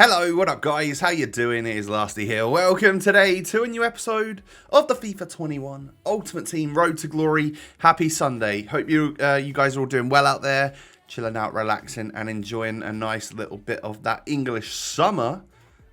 Hello, what up guys? How you doing? It is Lasty here. Welcome today to a new episode of the FIFA 21 Ultimate Team Road to Glory. Happy Sunday. Hope you guys are all doing well out there, chilling out, relaxing and enjoying a nice little bit of that English summer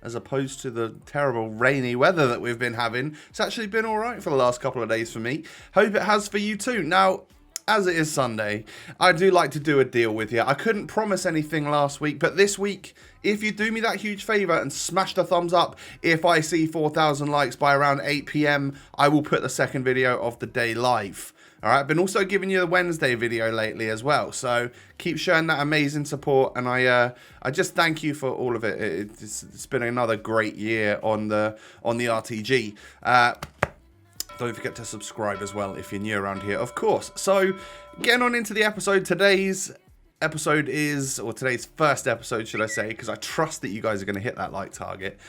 as opposed to the terrible rainy weather that we've been having. It's actually been alright for the last couple of days for me. Hope it has for you too. Now, as it is Sunday, I do like to do a deal with you. I couldn't promise anything last week, but this week, if you do me that huge favour and smash the thumbs up, if I see 4,000 likes by around 8 PM, I will put the second video of the day live. Alright, I've been also giving you the Wednesday video lately as well, so keep showing that amazing support, and I just thank you for all of it. It's been another great year on the RTG. Don't forget to subscribe as well if you're new around here, of course. So, getting on into the episode, today's first episode, should I say, because I trust that you guys are going to hit that like target,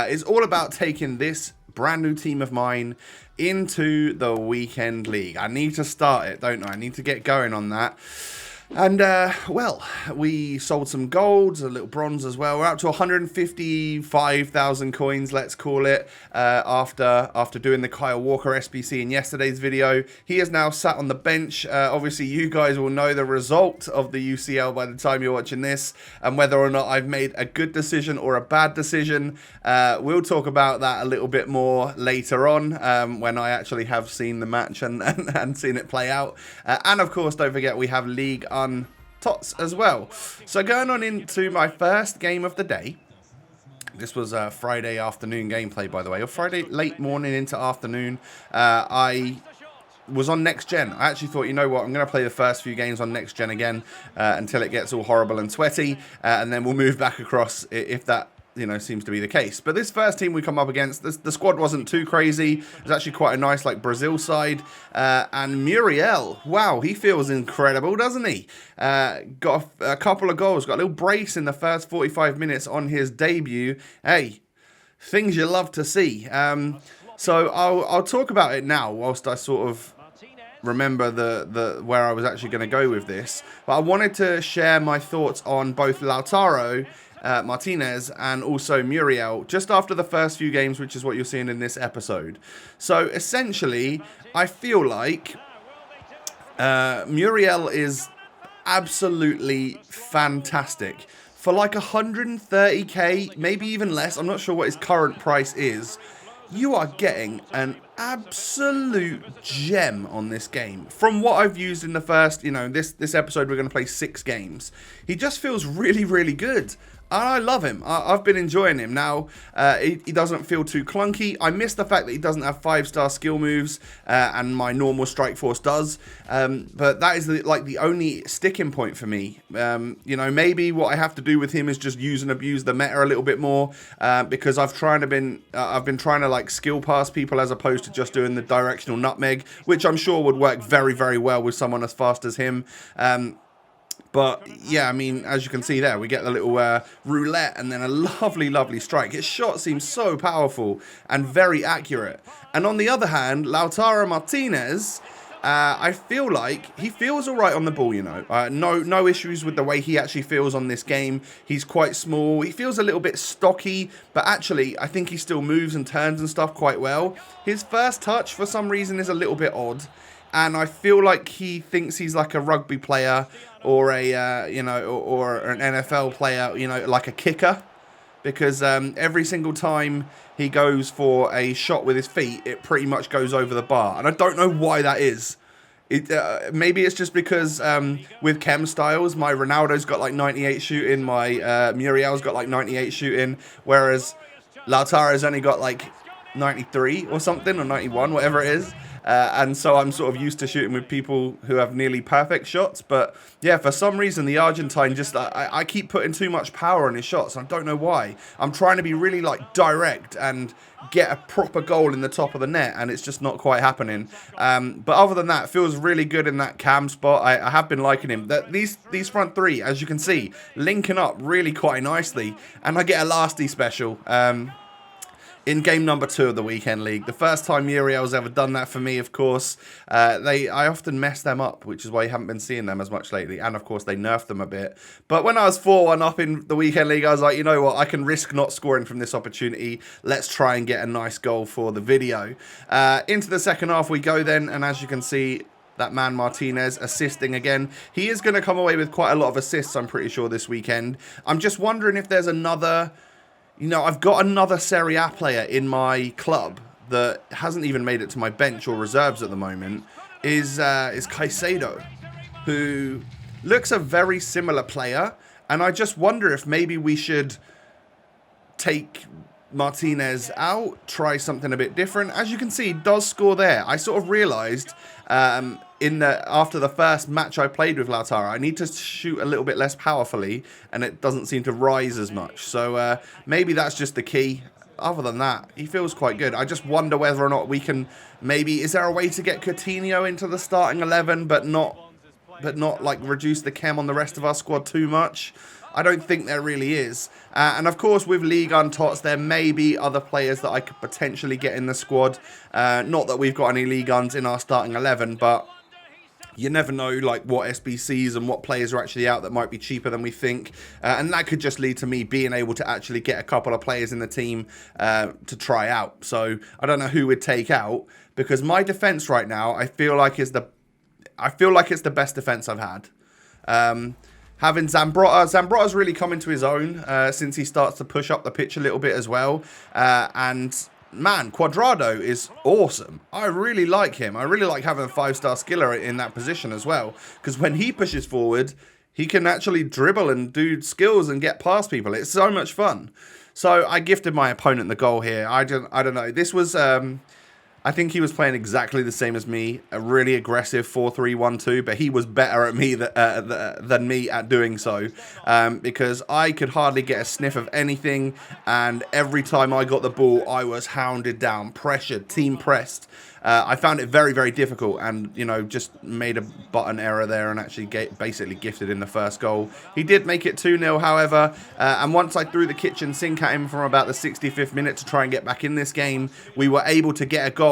is all about taking this brand new team of mine into the weekend league. I need to start it, don't I? I need to get going on that. And, well, we sold some golds, a little bronze as well. We're up to 155,000 coins, let's call it, after doing the Kyle Walker SBC in yesterday's video. He is now sat on the bench. Obviously, you guys will know the result of the UCL by the time you're watching this, and whether or not I've made a good decision or a bad decision. We'll talk about that a little bit more later on, when I actually have seen the match and seen it play out. And, of course, don't forget, we have League TOTS as well. So going on into my first game of the day. This was a Friday afternoon gameplay, by the way, or Friday late morning into afternoon. I was on next gen. I actually thought, you know what, I'm going to play the first few games on next gen again until it gets all horrible and sweaty, and then we'll move back across if that seems to be the case. But this first team we come up against, the squad wasn't too crazy. It was actually quite a nice Brazil side. And Muriel, wow, he feels incredible, doesn't he? Got a couple of goals, got a little brace in the first 45 minutes on his debut. Hey, things you love to see. So I'll talk about it now whilst I sort of remember the where I was actually going to go with this. But I wanted to share my thoughts on both Lautaro Martinez and also Muriel just after the first few games, which is what you're seeing in this episode. So essentially, I feel like Muriel is absolutely fantastic. For like 130k, maybe even less, I'm not sure what his current price is, you are getting an absolute gem on this game. From what I've used in the first, this episode, we're going to play 6 games. He just feels really, really good. I love him. I've been enjoying him. Now, he doesn't feel too clunky. I miss the fact that he doesn't have 5-star skill moves, and my normal strike force does. But that is the only sticking point for me. Maybe what I have to do with him is just use and abuse the meta a little bit more, because I've been trying to skill pass people as opposed to just doing the directional nutmeg, which I'm sure would work very, very well with someone as fast as him. But, yeah, I mean, as you can see there, we get the little roulette and then a lovely, lovely strike. His shot seems so powerful and very accurate. And on the other hand, Lautaro Martinez, I feel like he feels all right on the ball, No issues with the way he actually feels on this game. He's quite small. He feels a little bit stocky, but actually, I think he still moves and turns and stuff quite well. His first touch, for some reason, is a little bit odd. And I feel like he thinks he's like a rugby player or a, or an NFL player, like a kicker. Because every single time he goes for a shot with his feet, it pretty much goes over the bar. And I don't know why that is. Maybe it's just because with chem styles, my Ronaldo's got 98 shooting, my Muriel's got 98 shooting, whereas Lautaro's only got 93 or something, or 91, whatever it is. And so I'm sort of used to shooting with people who have nearly perfect shots. But yeah, for some reason, the Argentine just, I keep putting too much power on his shots. I don't know why. I'm trying to be really direct and get a proper goal in the top of the net, and it's just not quite happening. But other than that, feels really good in that cam spot. I have been liking him. These front three, as you can see, linking up really quite nicely. And I get a Lasty special. in game number 2 of the weekend league. The first time Uriel's ever done that for me, of course. I often mess them up, which is why you haven't been seeing them as much lately. And, of course, they nerfed them a bit. But when I was 4-1 up in the weekend league, I was like, you know what? I can risk not scoring from this opportunity. Let's try and get a nice goal for the video. Into the second half we go then. And as you can see, that man Martinez assisting again. He is going to come away with quite a lot of assists, I'm pretty sure, this weekend. I'm just wondering if there's another... You know, I've got another Serie A player in my club that hasn't even made it to my bench or reserves at the moment, is Caicedo, who looks a very similar player. And I just wonder if maybe we should take Martinez out, try something a bit different. As you can see, he does score there. I sort of realised after the first match I played with Lautaro, I need to shoot a little bit less powerfully, and it doesn't seem to rise as much. So maybe that's just the key. Other than that, he feels quite good. I just wonder whether or not we can maybe... Is there a way to get Coutinho into the starting 11, but not like reduce the chem on the rest of our squad too much? I don't think there really is. And of course, with Ligue 1 TOTS, there may be other players that I could potentially get in the squad. Not that we've got any Ligue 1s in our starting 11, but you never know like what SBCs and what players are actually out that might be cheaper than we think. And that could just lead to me being able to actually get a couple of players in the team to try out. So I don't know who we'd take out, because my defense right now, I feel like it's the best defense I've had. Having Zambrotta's really come into his own since he starts to push up the pitch a little bit as well. And man, Cuadrado is awesome. I really like him. I really like having a 5-star skiller in that position as well, because when he pushes forward, he can actually dribble and do skills and get past people. It's so much fun. So I gifted my opponent the goal here. I don't know. This was... I think he was playing exactly the same as me, a really aggressive 4-3-1-2, but he was better at me than me at doing so, because I could hardly get a sniff of anything, and every time I got the ball, I was hounded down, pressured, team pressed. I found it very, very difficult, and, you know, just made a button error there and actually basically gifted in the first goal. He did make it 2-0, however, and once I threw the kitchen sink at him from about the 65th minute to try and get back in this game, we were able to get a goal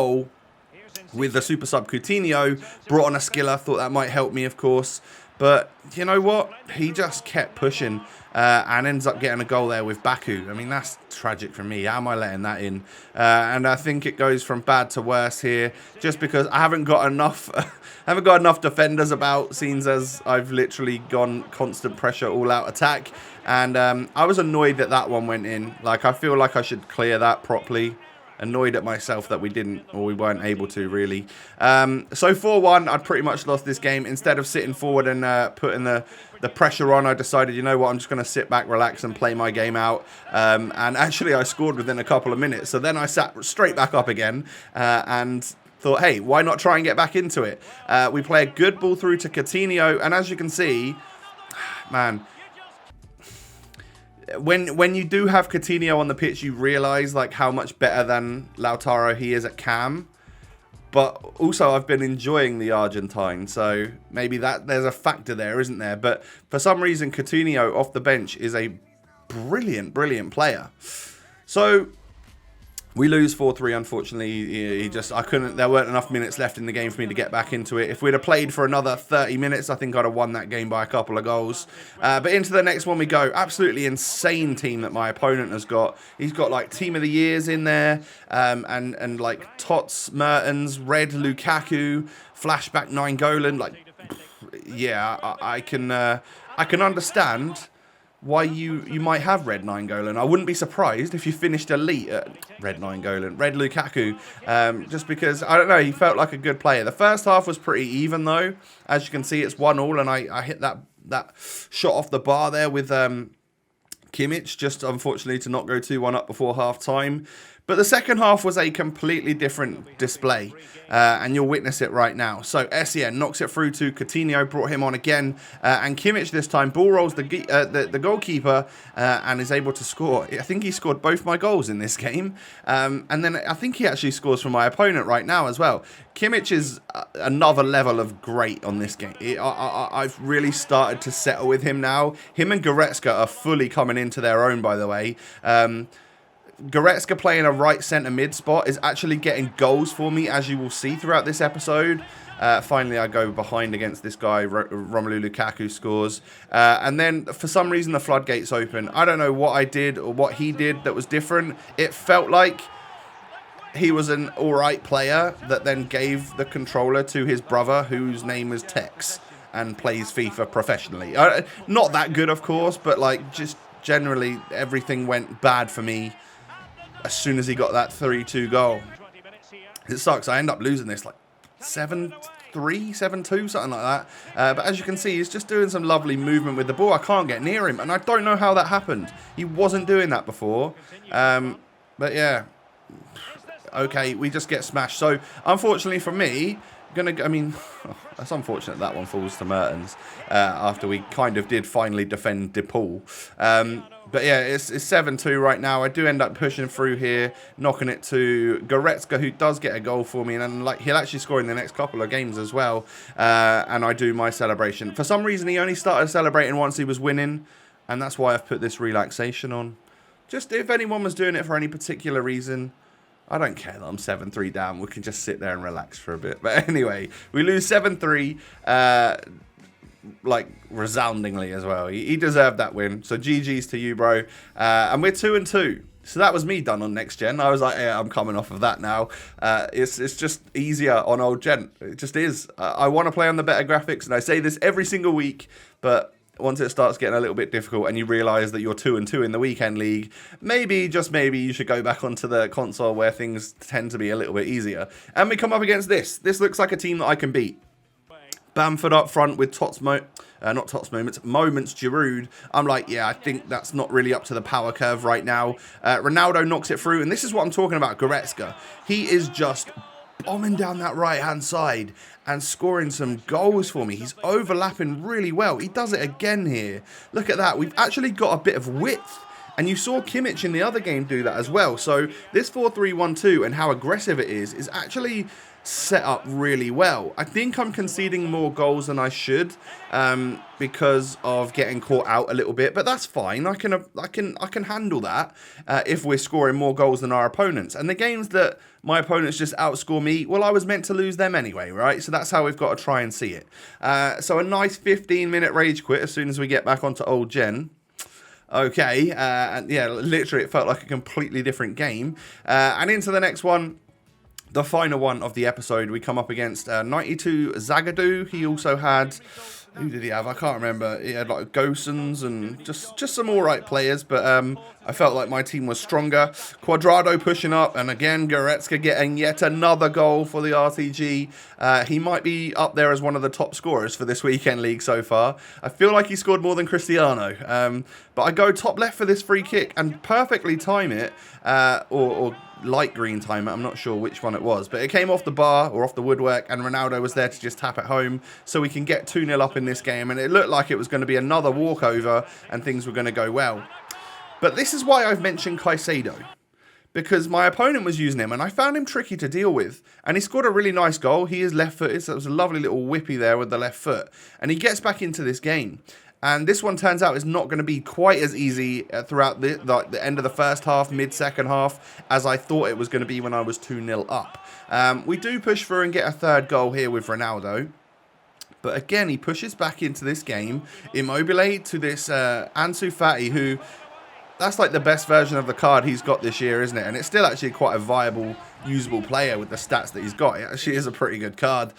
with the super sub Coutinho. Brought on a skiller, thought that might help me, of course. But you know what? He just kept pushing and ends up getting a goal there with Baku. I mean, that's tragic for me. How am I letting that in? And I think it goes from bad to worse here, just because I haven't got enough. haven't got enough defenders about, seems as I've literally gone constant pressure, all-out attack. And I was annoyed that that one went in. Like, I feel like I should clear that properly. Annoyed at myself that we didn't, or we weren't able to, really. So 4-1, I'd pretty much lost this game. Instead of sitting forward and putting the pressure on, I decided, you know what, I'm just going to sit back, relax, and play my game out. And actually, I scored within a couple of minutes. So then I sat straight back up again and thought, hey, why not try and get back into it? We play a good ball through to Coutinho, and as you can see, man... When you do have Coutinho on the pitch, you realise like how much better than Lautaro he is at cam. But also, I've been enjoying the Argentine, so maybe there's a factor there, isn't there? But for some reason, Coutinho off the bench is a brilliant, brilliant player. So we lose 4-3, unfortunately. There weren't enough minutes left in the game for me to get back into it. If we'd have played for another 30 minutes, I think I'd have won that game by a couple of goals. But into the next one we go. Absolutely insane team that my opponent has got. He's got like Team of the Years in there, and like Tots, Mertens, Red Lukaku, Flashback Nainggolan. Like, yeah, I can understand why you might have Red Nainggolan. I wouldn't be surprised if you finished elite at Red Nainggolan, Red Lukaku, just because, I don't know, he felt like a good player. The first half was pretty even, though. As you can see, it's 1-1, and I hit that shot off the bar there with Kimmich, just unfortunately to not go 2-1 up before half-time. But the second half was a completely different display, and you'll witness it right now. So Essien knocks it through to Coutinho, brought him on again, and Kimmich this time ball rolls the goalkeeper and is able to score. I think he scored both my goals in this game, and then I think he actually scores for my opponent right now as well. Kimmich is another level of great on this game. I've really started to settle with him now. Him and Goretzka are fully coming into their own, by the way. Goretzka playing a right centre mid spot is actually getting goals for me, as you will see throughout this episode. Finally, I go behind against this guy, Romelu Lukaku scores. And then, for some reason, the floodgates open. I don't know what I did or what he did that was different. It felt like he was an alright player that then gave the controller to his brother, whose name is Tex, and plays FIFA professionally. Not that good, of course, but like just generally everything went bad for me as soon as he got that 3-2 goal. It sucks. I end up losing this like 7-3, 7-2, something like that. But as you can see, he's just doing some lovely movement with the ball. I can't get near him, and I don't know how that happened. He wasn't doing that before. But yeah, okay, we just get smashed. So unfortunately for me, that's unfortunate that one falls to Mertens after we kind of did finally defend DePaul. But yeah, it's 7-2 right now. I do end up pushing through here, knocking it to Goretzka, who does get a goal for me, and then like he'll actually score in the next couple of games as well. And I do my celebration. For some reason, he only started celebrating once he was winning, and that's why I've put this relaxation on. Just if anyone was doing it for any particular reason, I don't care that I'm 7-3 down. We can just sit there and relax for a bit. But anyway, we lose 7-3, like resoundingly as well. He deserved that win. So GG's to you, bro. And we're 2-2. So that was me done on next gen. I was like, yeah, I'm coming off of that now. It's just easier on old gen. It just is. I want to play on the better graphics, and I say this every single week, but once it starts getting a little bit difficult and you realise that you're 2-2 in the weekend league, maybe, just maybe, you should go back onto the console where things tend to be a little bit easier. And we come up against this. This looks like a team that I can beat. Bamford up front with Moments Giroud. I'm like, yeah, I think that's not really up to the power curve right now. Ronaldo knocks it through, and this is what I'm talking about, Goretzka. He is just bombing down that right-hand side and scoring some goals for me. He's overlapping really well. He does it again here. Look at that. We've actually got a bit of width. And you saw Kimmich in the other game do that as well. So this 4-3-1-2 and how aggressive it is actually set up really well. I think I'm conceding more goals than I should because of getting caught out a little bit, but that's fine. I can handle that if we're scoring more goals than our opponents. And the games that my opponents just outscore me, well, I was meant to lose them anyway, right? So that's how we've got to try and see it. So a nice 15-minute rage quit as soon as we get back onto old gen. Okay, and yeah, literally it felt like a completely different game. And into the next one, the final one of the episode, we come up against 92 Zagadou. He also had, who did he have? I can't remember. He had like Gosens and just some alright players, but I felt like my team was stronger. Quadrado pushing up, and again, Goretzka getting yet another goal for the RTG. He might be up there as one of the top scorers for this weekend league so far. I feel like he scored more than Cristiano. But I go top left for this free kick and perfectly time it, or light green time it. I'm not sure which one it was, but it came off the bar or off the woodwork, and Ronaldo was there to just tap it home so we can get 2-0 up in this game, and it looked like it was going to be another walkover and things were going to go well. But this is why I've mentioned Caicedo, because my opponent was using him and I found him tricky to deal with, and he scored a really nice goal. He is left-footed, so it was a lovely little whippy there with the left foot, and he gets back into this game. And this one turns out is not going to be quite as easy throughout the end of the first half, mid-second half, as I thought it was going to be when I was 2-0 up. We do push through and get a third goal here with Ronaldo. But again, he pushes back into this game. Immobile to this Ansu Fati, who, that's like the best version of the card he's got this year, isn't it? And it's still actually quite a viable, usable player with the stats that he's got. It actually is a pretty good card.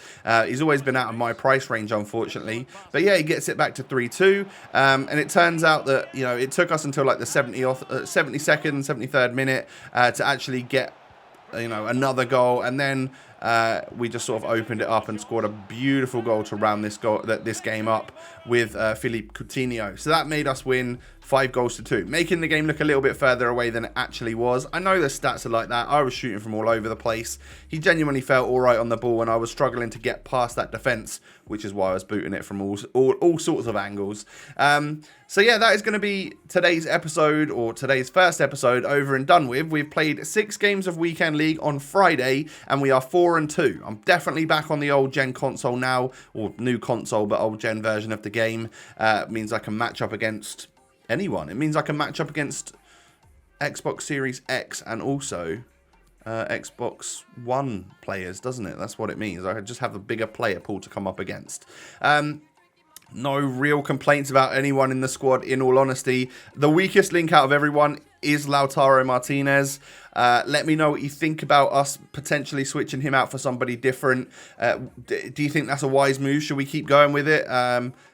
He's always been out of my price range, unfortunately. But yeah, he gets it back to 3-2. And it turns out that, you know, it took us until like the 72nd, 73rd minute to actually get, you know, another goal. And then we just sort of opened it up and scored a beautiful goal to round this game up with Philippe Coutinho. So that made us win 5-2, making the game look a little bit further away than it actually was. I know the stats are like that. I was shooting from all over the place. He genuinely felt all right on the ball, and I was struggling to get past that defence, which is why I was booting it from all sorts of angles. So yeah, that is going to be today's episode, or today's first episode, over and done with. We've played 6 games of Weekend League on Friday, and we are 4-2. I'm definitely back on the old gen console now, or new console, but old gen version of the game. It means I can match up against anyone. It means I can match up against Xbox Series X and also Xbox One players, doesn't it? That's what it means. I just have a bigger player pool to come up against. No real complaints about anyone in the squad, in all honesty. The weakest link out of everyone is Lautaro Martinez. Let me know what you think about us potentially switching him out for somebody different. Do you think that's a wise move? Should we keep going with it?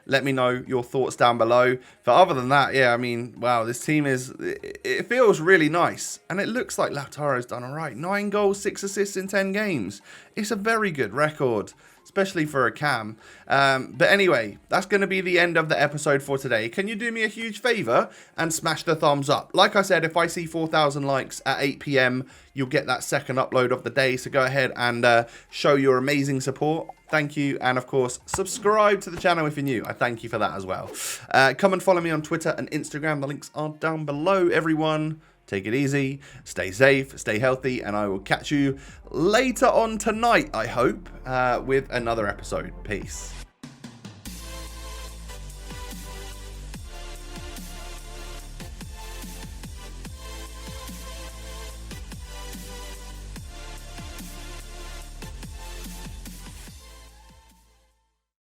Let me know your thoughts down below. But other than that, yeah, I mean, wow, this team it feels really nice. And it looks like Lautaro's done all right. 9 goals, 6 assists in 10 games. It's a very good record, especially for a cam. But anyway, that's going to be the end of the episode for today. Can you do me a huge favour and smash the thumbs up? Like I said, if I see 4,000 likes at 8 PM, you'll get that second upload of the day. So go ahead and show your amazing support. Thank you. And of course, subscribe to the channel if you're new. I thank you for that as well. Come and follow me on Twitter and Instagram. The links are down below, everyone. Take it easy, stay safe, stay healthy, and I will catch you later on tonight, I hope, with another episode. Peace.